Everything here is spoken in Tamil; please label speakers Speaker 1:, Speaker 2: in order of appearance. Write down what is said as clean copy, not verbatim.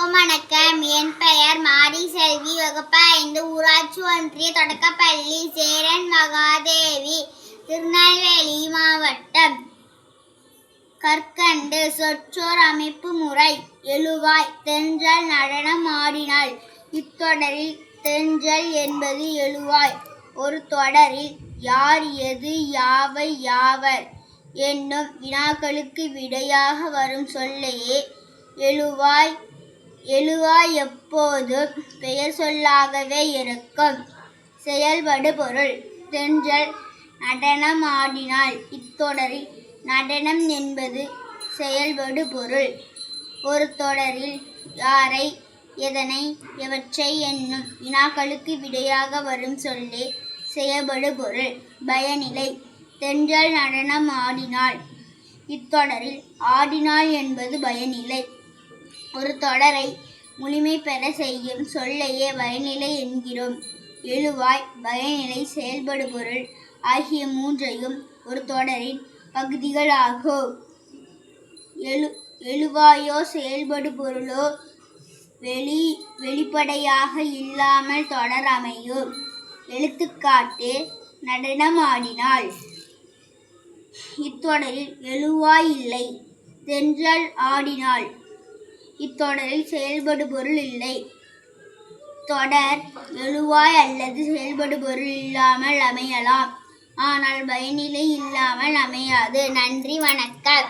Speaker 1: அனைவருக்கும் வணக்கம். என் பெயர் மாரி செல்வி. வகுப்பு 5, ஊராட்சி ஒன்றிய தொடக்கப்பள்ளி, சேரன் மகாதேவி, திருநெல்வேலி மாவட்டம். கற்கண்டு. சொற்றோர் அமைப்பு முறை. எழுவாய். தென்றல் நடனம் ஆடினாள். இத்தொடரில் தென்றல் என்பது எழுவாய். ஒரு தொடரில் யார், எது, யாவை, யாவர் என்னும் வினாக்களுக்கு விடையாக வரும் சொல்லையே எழுவாய். எழுவாய் எப்போதும் பெயர் சொல்லாகவே இருக்கும். செயல்படு பொருள். தென்றல் நடனம் ஆடினாள். இத்தொடரில் நடனம் என்பது செயல்படு பொருள். ஒரு தொடரில் யாரை, எதனை, எவற்றை என்னும் வினாக்களுக்கு விடையாக வரும் சொல்லே செயல்படு பொருள். பயனிலை. தென்றல் நடனம் ஆடினாள். இத்தொடரில் ஆடினாள் என்பது பயனிலை. ஒரு தொடரை முழுமை பெற செய்யும் சொல்லையே பயனிலை என்கிறோம். எழுவாய், பயனிலை, செயல்படு பொருள் ஆகிய மூன்றையும் ஒரு தொடரின் பகுதிகள் ஆகும். எழுவாயோ செயல்படு பொருளோ வெளிப்படையாக இல்லாமல் தொடர் அமையும். எடுத்துக்காட்டு: நடனம் ஆடினாள். இத்தொடரில் எழுவாய் இல்லை. தென்றல் ஆடினாள். இத்தொடரில் செயல்படு பொருள் இல்லை. தொடர் எழுவாய் அல்லது செயல்படு பொருள் இல்லாமல் அமையலாம், ஆனால் பயனிலை இல்லாமல் அமையாது. நன்றி, வணக்கம்.